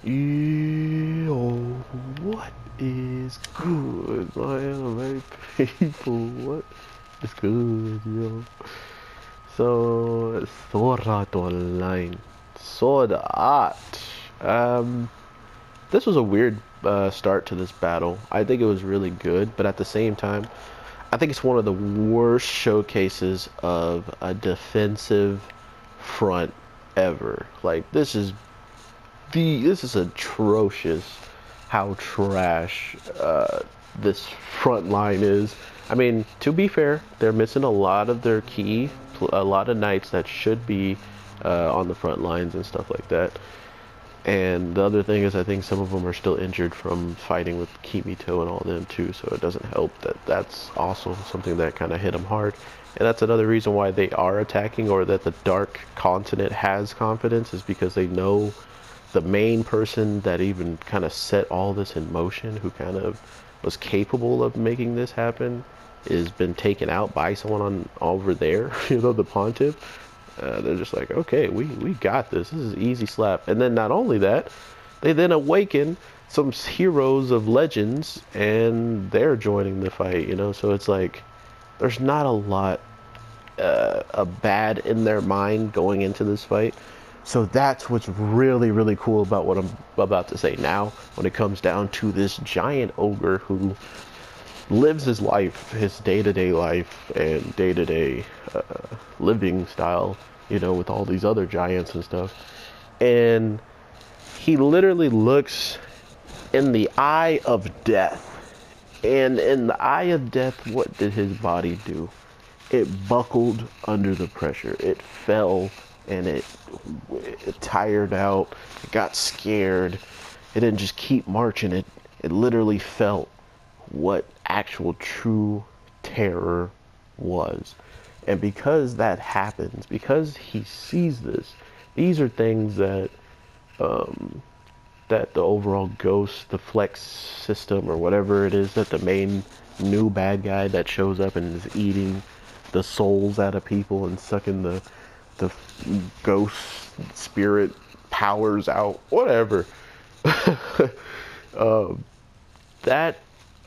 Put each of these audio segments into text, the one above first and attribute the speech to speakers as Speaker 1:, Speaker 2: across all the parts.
Speaker 1: Yo, what is good, my anime people? What is good, yo? So, Sword Art Online. Sword Art. Um, this was a weird start to this battle. I think it was really good, but at the same time, I think it's one of the worst showcases of a defensive front ever. Like, this is atrocious how trash this front line is. I mean, to be fair, they're missing a lot of their key, a lot of knights that should be on the front lines and stuff like that. And the other thing is, I think some of them are still injured from fighting with Kimito and all them too, so it doesn't help that that's also something that kind of hit them hard. And that's another reason why they are attacking, or that the Dark Continent has confidence, is because they know the main person that even kind of set all this in motion, who kind of was capable of making this happen, is been taken out by someone on over there, the pontiff. They're just like, okay, we got this. This is an easy slap. And then not only that, they then awaken some heroes of legends, and they're joining the fight. So it's like there's not a lot of bad in their mind going into this fight. So that's what's really, really cool about what I'm about to say now, when it comes down to this giant ogre who lives his life, his day-to-day life and day-to-day living style, with all these other giants and stuff. And he literally looks in the eye of death. And in the eye of death, what did his body do? It buckled under the pressure. It fell, and it tired out. It got scared. It didn't just keep marching. It literally felt what actual true terror was. And because that happens, because he sees this, these are things that that the overall ghost, the flex system, or whatever it is, that the main new bad guy that shows up and is eating the souls out of people and sucking the ghost spirit powers out, whatever. That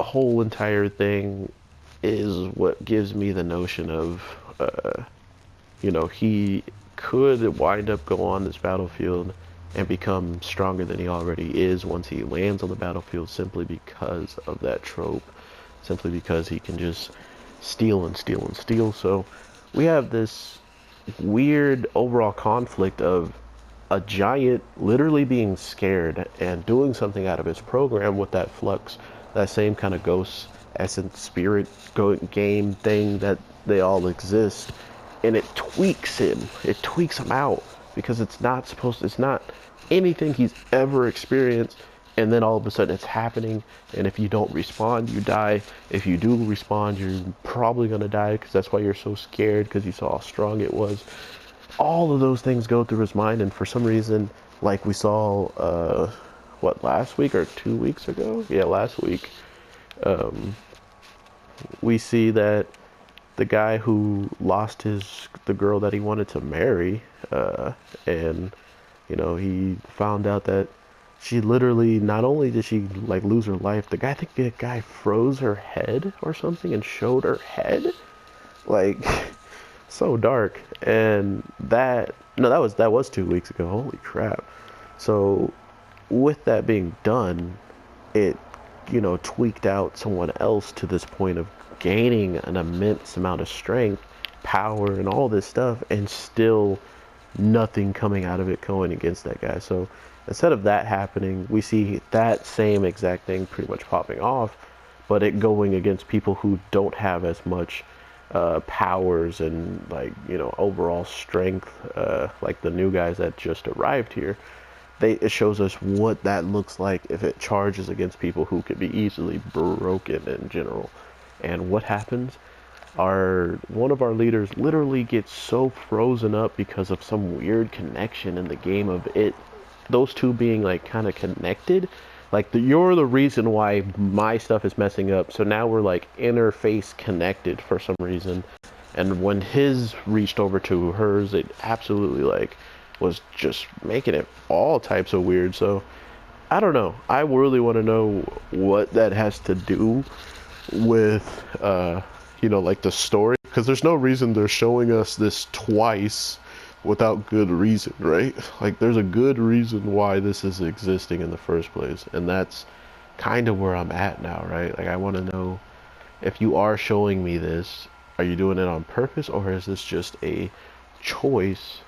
Speaker 1: whole entire thing is what gives me the notion of, he could wind up go on this battlefield and become stronger than he already is once he lands on the battlefield, simply because of that trope, simply because he can just steal and steal and steal. So we have this weird overall conflict of a giant literally being scared and doing something out of his program with that flux, that same kind of ghost essence spirit game thing that they all exist, and it tweaks him out, because it's not anything he's ever experienced. And then all of a sudden it's happening, and if you don't respond, you die. If you do respond, you're probably going to die, because that's why you're so scared, because you saw how strong it was. All of those things go through his mind, and for some reason, like we saw last week or 2 weeks ago, yeah, last week, we see that the guy who lost the girl that he wanted to marry, and he found out that she literally, not only did she like lose her life, I think the guy froze her head or something and showed her head, like so dark. And that was 2 weeks ago. Holy crap! So with that being done, it tweaked out someone else to this point of gaining an immense amount of strength, power, and all this stuff, and still nothing coming out of it going against that guy. So instead of that happening, we see that same exact thing pretty much popping off, but it going against people who don't have as much powers and overall strength, like the new guys that just arrived here. It shows us what that looks like if it charges against people who could be easily broken in general. And what happens? One of our leaders literally gets so frozen up because of some weird connection in the game of it, those two being like kind of connected. Like you're the reason why my stuff is messing up. So now we're like interface connected for some reason. And when his reached over to hers, it absolutely was just making it all types of weird. So I don't know. I really want to know what that has to do with, like the story. Because there's no reason they're showing us this twice without good reason, right? Like, there's a good reason why this is existing in the first place. And that's kind of where I'm at now, right? Like, I want to know if you are showing me this, are you doing it on purpose, or is this just a choice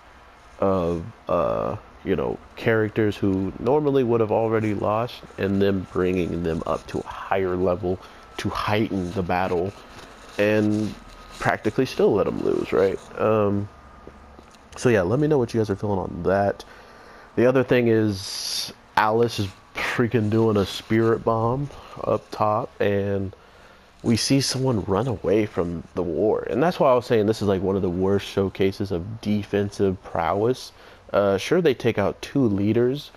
Speaker 1: of characters who normally would have already lost and them bringing them up to a higher level to heighten the battle and practically still let them lose, right? So yeah, let me know what you guys are feeling on that. The other thing is Alice is freaking doing a spirit bomb up top, and we see someone run away from the war. And that's why I was saying this is like one of the worst showcases of defensive prowess. Sure, they take out 2 leaders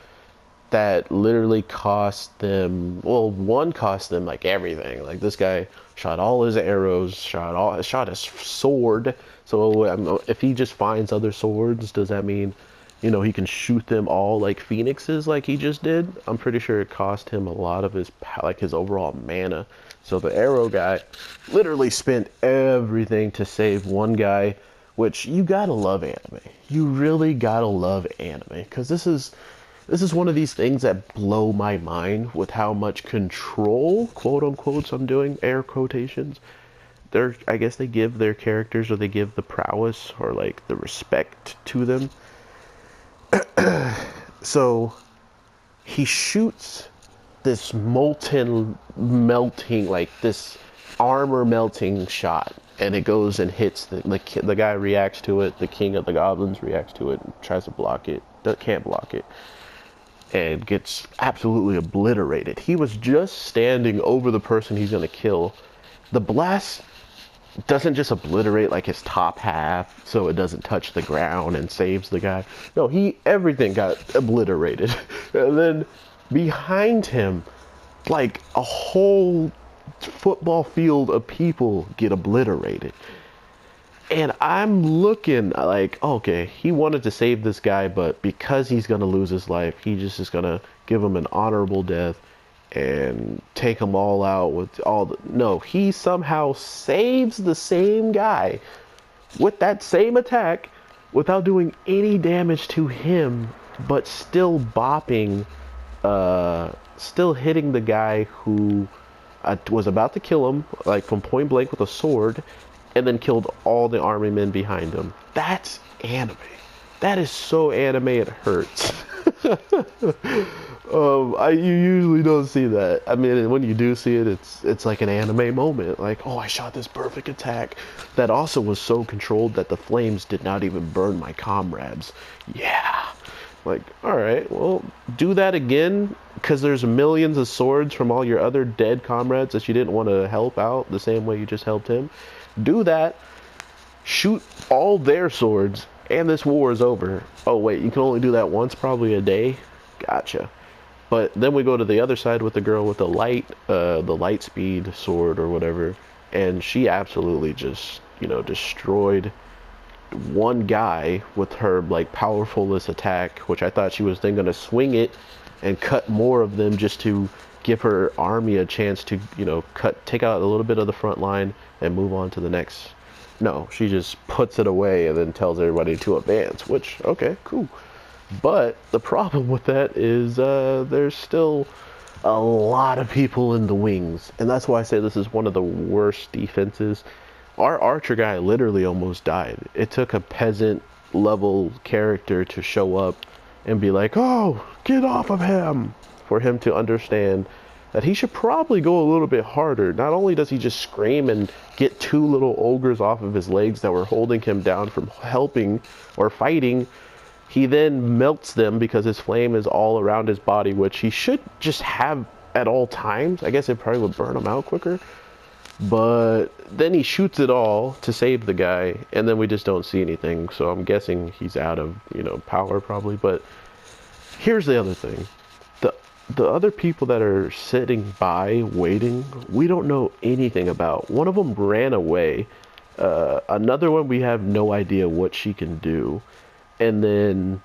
Speaker 1: that literally cost them, well, one cost them like everything. Like, this guy shot all his arrows, shot his sword. So if he just finds other swords, does that mean, he can shoot them all like phoenixes like he just did? I'm pretty sure it cost him a lot of his overall mana. So the arrow guy literally spent everything to save one guy, which you gotta love anime. You really gotta love anime, because this is one of these things that blow my mind with how much control, quote unquote, I'm doing air quotations, I guess they give their characters, or they give the prowess or like the respect to them. So he shoots this melting, like this armor melting shot, and it goes and hits the guy reacts to it. The king of the goblins reacts to it and tries to block it, can't block it, and gets absolutely obliterated. He was just standing over the person he's gonna kill. The blast doesn't just obliterate like his top half so it doesn't touch the ground and saves the guy. No, everything got obliterated. And then behind him, like a whole football field of people get obliterated. And I'm looking like, okay, he wanted to save this guy, but because he's gonna lose his life, he just is gonna give him an honorable death and take them all out with no, he somehow saves the same guy with that same attack without doing any damage to him, but still still hitting the guy who was about to kill him, like from point blank with a sword, and then killed all the army men behind him. That's anime. That is so anime it hurts. You usually don't see that. I mean, when you do see it, it's like an anime moment. Like, oh, I shot this perfect attack that also was so controlled that the flames did not even burn my comrades. Yeah. Like, all right, well, do that again, because there's millions of swords from all your other dead comrades that you didn't want to help out the same way you just helped him. Do that. Shoot all their swords, and this war is over. Oh, wait, you can only do that once, probably a day? Gotcha. But then we go to the other side with the girl with the light speed sword or whatever, and she absolutely just, destroyed one guy with her, like, powerfulest attack, which I thought she was then going to swing it and cut more of them just to give her army a chance to, take out a little bit of the front line and move on to the next. No, she just puts it away and then tells everybody to advance, which, okay, cool. But the problem with that is there's still a lot of people in the wings. And that's why I say this is one of the worst defenses. Our archer guy literally almost died. It took a peasant level character to show up and be like, oh, get off of him, for him to understand that he should probably go a little bit harder. Not only does he just scream and get 2 little ogres off of his legs that were holding him down from helping or fighting, he then melts them because his flame is all around his body, which he should just have at all times. I guess it probably would burn him out quicker. But then he shoots it all to save the guy, and then we just don't see anything. So I'm guessing he's out of, power probably. But here's the other thing. The other people that are sitting by waiting, we don't know anything about. One of them ran away. Another one, we have no idea what she can do. And then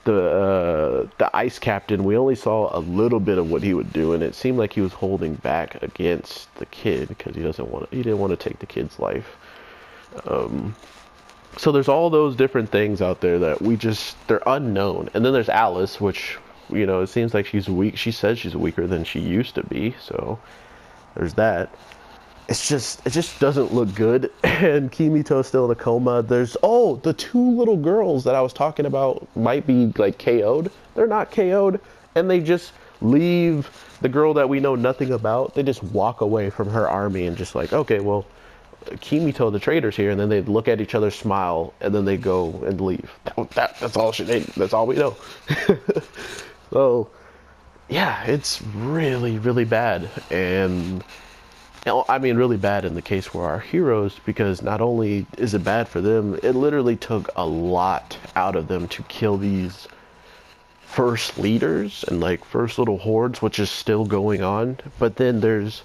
Speaker 1: the ice captain, we only saw a little bit of what he would do, and it seemed like he was holding back against the kid because he didn't want to take the kid's life. So there's all those different things out there that they're unknown. And then there's Alice, which, you know, it seems like she's weak. She says she's weaker than she used to be, so there's that. It just doesn't look good. And Kimito's still in a coma. There's the two little girls that I was talking about might be like KO'd. They're not KO'd, and they just leave the girl that we know nothing about. They just walk away from her army and just like, okay, well, Kimito the traitor's here, and then they look at each other, smile, and then they go and leave. That's all that's all we know. So yeah, it's really, really bad. And I mean, really bad in the case for our heroes, because not only is it bad for them, it literally took a lot out of them to kill these first leaders and like first little hordes, which is still going on. But then there's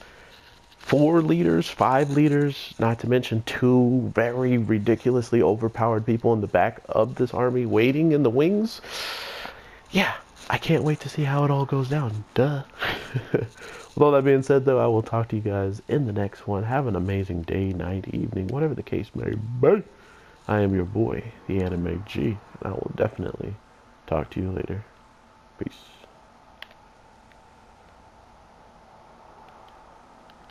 Speaker 1: 4 leaders, 5 leaders, not to mention 2 very ridiculously overpowered people in the back of this army waiting in the wings. Yeah, I can't wait to see how it all goes down. Duh. With all that being said, though, I will talk to you guys in the next one. Have an amazing day, night, evening, whatever the case may be. I am your boy, the Anime G, and I will definitely talk to you later. Peace.